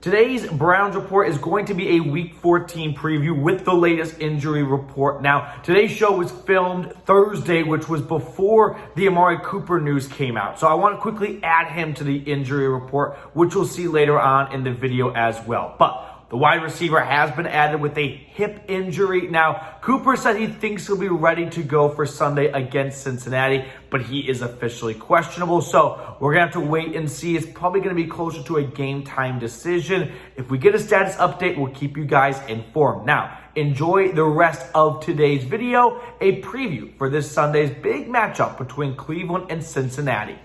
Today's Browns report is going to be a Week 14 preview with the latest injury report. Now, today's show was filmed Thursday, which was before the Amari Cooper news came out. So I want to quickly add him to the injury report, which we'll see later on in the video as well. But the wide receiver has been added with a hip injury. Now, Cooper said he thinks he'll be ready to go for Sunday against Cincinnati, but he is officially questionable. So we're going to have to wait and see. It's probably going to be closer to a game time decision. If we get a status update, we'll keep you guys informed. Now, enjoy the rest of today's video, a preview for this Sunday's big matchup between Cleveland and Cincinnati.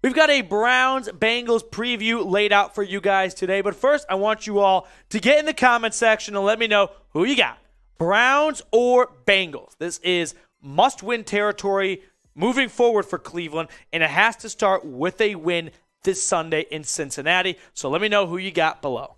We've got a Browns Bengals preview laid out for you guys today. But first, I want you all to get in the comment section and let me know who you got, Browns or Bengals. This is must-win territory moving forward for Cleveland, and it has to start with a win this Sunday in Cincinnati. So let me know who you got below.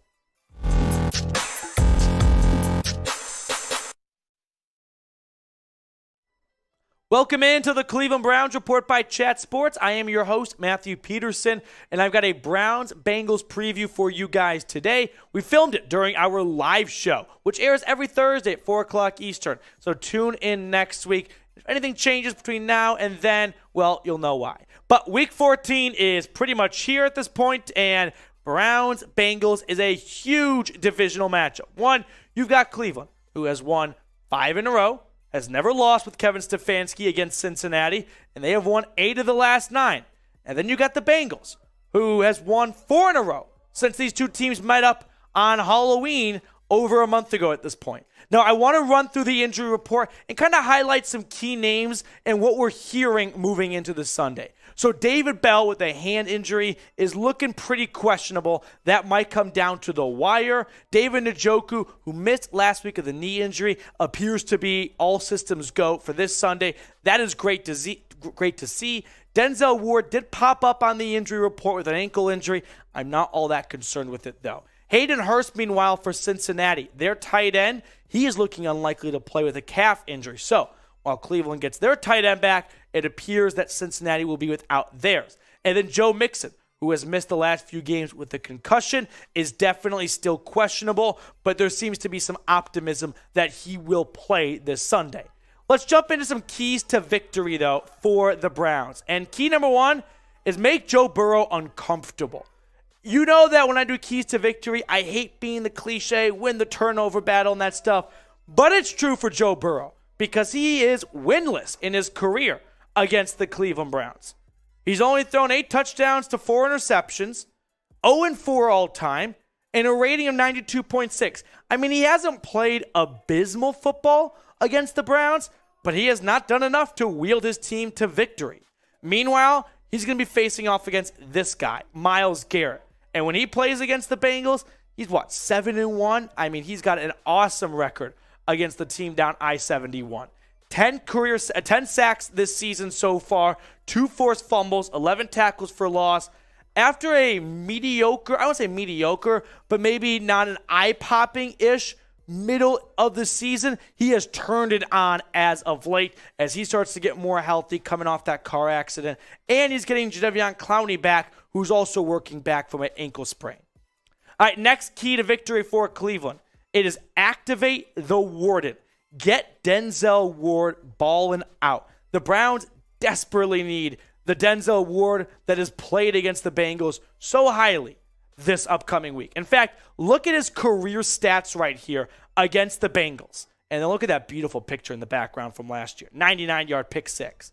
Welcome into the Cleveland Browns Report by Chat Sports. I am your host, Matthew Peterson, and I've got a Browns-Bengals preview for you guys today. We filmed it during our live show, which airs every Thursday at 4 o'clock Eastern. So tune in next week. If anything changes between now and then, well, you'll know why. But Week 14 is pretty much here at this point, and Browns-Bengals is a huge divisional matchup. One, you've got Cleveland, who has won 5 in a row, has never lost with Kevin Stefanski against Cincinnati, and they have won 8 of the last 9. And then you got the Bengals, who has won 4 in a row since these two teams met up on Halloween over a month ago at this point. Now, I want to run through the injury report and kind of highlight some key names and what we're hearing moving into this Sunday. So David Bell with a hand injury is looking pretty questionable. That might come down to the wire. David Njoku, who missed last week of the knee injury, appears to be all systems go for this Sunday. That is great to see. Denzel Ward did pop up on the injury report with an ankle injury. I'm not all that concerned with it, though. Hayden Hurst, meanwhile, for Cincinnati, their tight end, he is looking unlikely to play with a calf injury. So while Cleveland gets their tight end back, it appears that Cincinnati will be without theirs. And then Joe Mixon, who has missed the last few games with the concussion, is definitely still questionable, but there seems to be some optimism that he will play this Sunday. Let's jump into some keys to victory, though, for the Browns. And key number 1 is make Joe Burrow uncomfortable. You know that when I do keys to victory, I hate being the cliche, win the turnover battle and that stuff. But it's true for Joe Burrow because he is winless in his career against the Cleveland Browns. He's only thrown 8 touchdowns to 4 interceptions, 0-4 all time, and a rating of 92.6. I mean, he hasn't played abysmal football against the Browns, but he has not done enough to wield his team to victory. Meanwhile, he's going to be facing off against this guy, Myles Garrett. And when he plays against the Bengals, he's 7-1? I mean, he's got an awesome record against the team down I-71. 10 sacks this season so far, 2 forced fumbles, 11 tackles for loss. After a mediocre, I won't say mediocre, but maybe not an eye-popping-ish middle of the season, he has turned it on as of late as he starts to get more healthy coming off that car accident. And he's getting Jadeveon Clowney back, who's also working back from an ankle sprain. All right, next key to victory for Cleveland. It is activate the Warden. Get Denzel Ward balling out. The Browns desperately need the Denzel Ward that has played against the Bengals so highly this upcoming week. In fact, look at his career stats right here against the Bengals. And then look at that beautiful picture in the background from last year. 99-yard pick 6.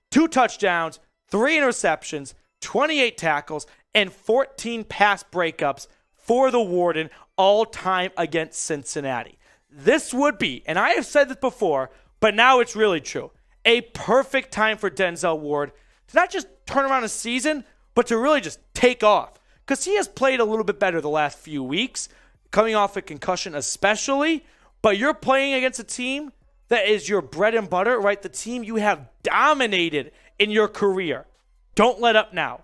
2 touchdowns, 3 interceptions, 28 tackles, and 14 pass breakups for the Warden all time against Cincinnati. This would be, and I have said this before, but now it's really true, a perfect time for Denzel Ward to not just turn around a season, but to really just take off. Because he has played a little bit better the last few weeks, coming off a concussion especially, but you're playing against a team that is your bread and butter, right? The team you have dominated in your career. Don't let up now.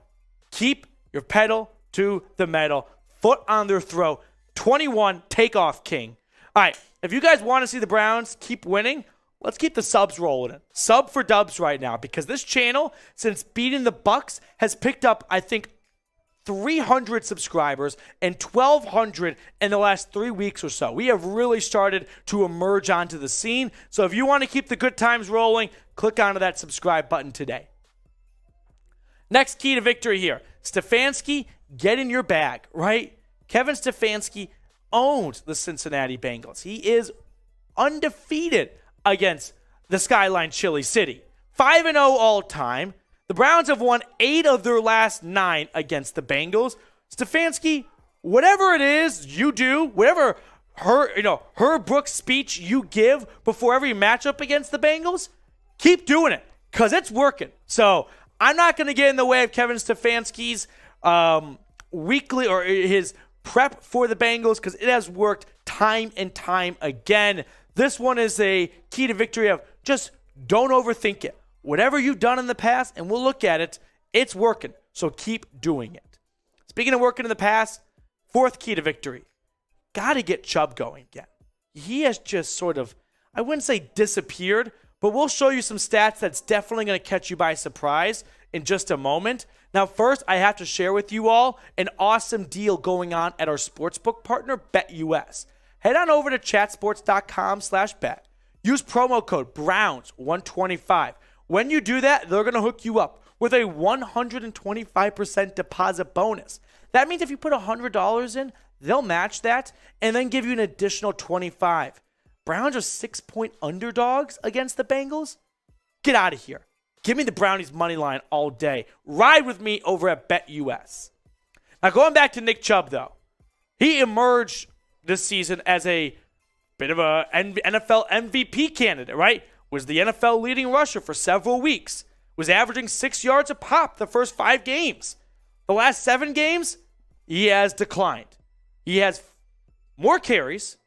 Keep your pedal to the metal, foot on their throat. 21, take off, King. All right, if you guys want to see the Browns keep winning, let's keep the subs rolling in. Sub for dubs right now, because this channel, since beating the Bucks, has picked up, I think, 300 subscribers and 1,200 in the last 3 weeks or so. We have really started to emerge onto the scene. So if you want to keep the good times rolling, click onto that subscribe button today. Next key to victory here. Stefanski, get in your bag, right? Kevin Stefanski owns the Cincinnati Bengals. He is undefeated against the Skyline Chili City. 5-0 all time. The Browns have won 8 of their last 9 against the Bengals. Stefanski, whatever it is you do, whatever Herb Brooks speech you give before every matchup against the Bengals, keep doing it because it's working. So I'm not going to get in the way of Kevin Stefanski's weekly or his prep for the Bengals because it has worked time and time again. This one is a key to victory of just don't overthink it. Whatever you've done in the past, and we'll look at it, it's working. So keep doing it. Speaking of working in the past, 4th key to victory. Got to get Chubb going again. He has just sort of, I wouldn't say disappeared, but we'll show you some stats that's definitely going to catch you by surprise in just a moment. Now, first, I have to share with you all an awesome deal going on at our sportsbook partner, BetUS. Head on over to chatsports.com/bet. Use promo code Browns125. When you do that, they're going to hook you up with a 125% deposit bonus. That means if you put $100 in, they'll match that and then give you an additional $25. Browns are 6-point underdogs against the Bengals. Get out of here. Give me the Brownies money line all day. Ride with me over at BetUS. Now, going back to Nick Chubb, though, he emerged this season as a bit of a NFL MVP candidate, right? Was the NFL leading rusher for several weeks. Was averaging 6 yards a pop the first 5 games. The last 7 games, he has declined. He has more carries,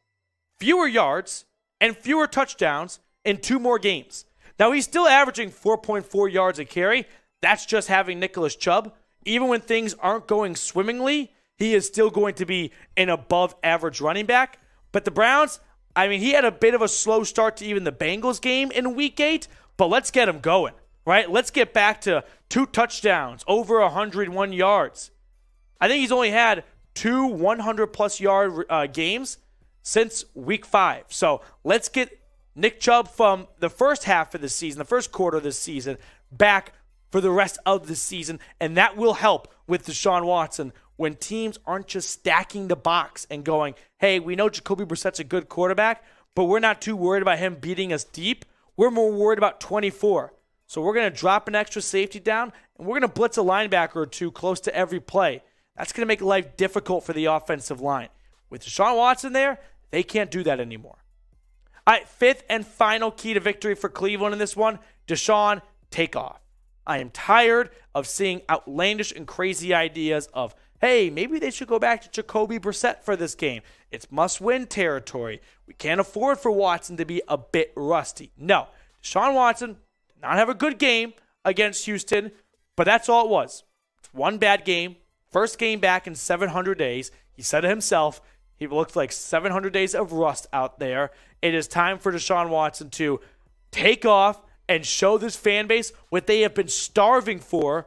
fewer yards, and fewer touchdowns in 2 more games. Now, he's still averaging 4.4 yards a carry. That's just having Nicholas Chubb. Even when things aren't going swimmingly, he is still going to be an above-average running back. But the Browns, I mean, he had a bit of a slow start to even the Bengals game in Week 8, but let's get him going, right? Let's get back to 2 touchdowns, over 101 yards. I think he's only had 2 100-plus yard games since Week 5. So let's get Nick Chubb from the first half of the season, the first quarter of the season, back for the rest of the season, and that will help with Deshaun Watson when teams aren't just stacking the box and going, hey, we know Jacoby Brissett's a good quarterback, but we're not too worried about him beating us deep. We're more worried about 24. So we're going to drop an extra safety down, and we're going to blitz a linebacker or 2 close to every play. That's going to make life difficult for the offensive line. With Deshaun Watson there, they can't do that anymore. All right, 5th and final key to victory for Cleveland in this one, Deshaun, take off. I am tired of seeing outlandish and crazy ideas of, hey, maybe they should go back to Jacoby Brissett for this game. It's must-win territory. We can't afford for Watson to be a bit rusty. No, Deshaun Watson did not have a good game against Houston, but that's all it was. It's one bad game, first game back in 700 days. He said it himself. He looked like 700 days of rust out there. It is time for Deshaun Watson to take off and show this fan base what they have been starving for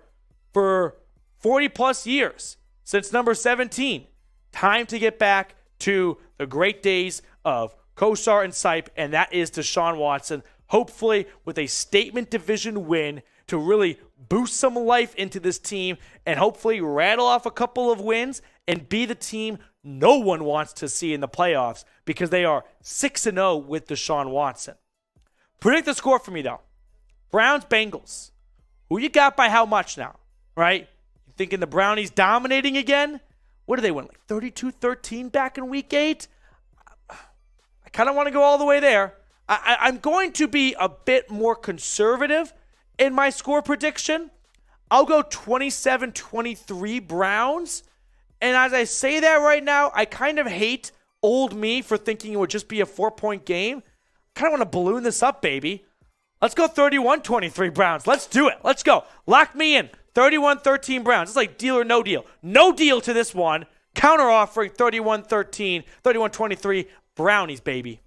40-plus years, since number 17. Time to get back to the great days of Kosar and Sipe, and that is Deshaun Watson, hopefully with a statement division win to really boost some life into this team and hopefully rattle off a couple of wins and be the team no one wants to see in the playoffs because they are 6-0 with Deshaun Watson. Predict the score for me, though. Browns Bengals. Who you got by how much now, right? You thinking the Brownies dominating again? What did they win, like 32-13 back in Week 8? I kind of want to go all the way there. I'm going to be a bit more conservative in my score prediction. I'll go 27-23 Browns. And as I say that right now, I kind of hate old me for thinking it would just be a 4-point game. I kind of want to balloon this up, baby. Let's go 31-23 Browns. Let's do it. Let's go. Lock me in. 31-13 Browns. It's like deal or no deal. No deal to this one. Counter offering 31-13, 31-23 Brownies, baby.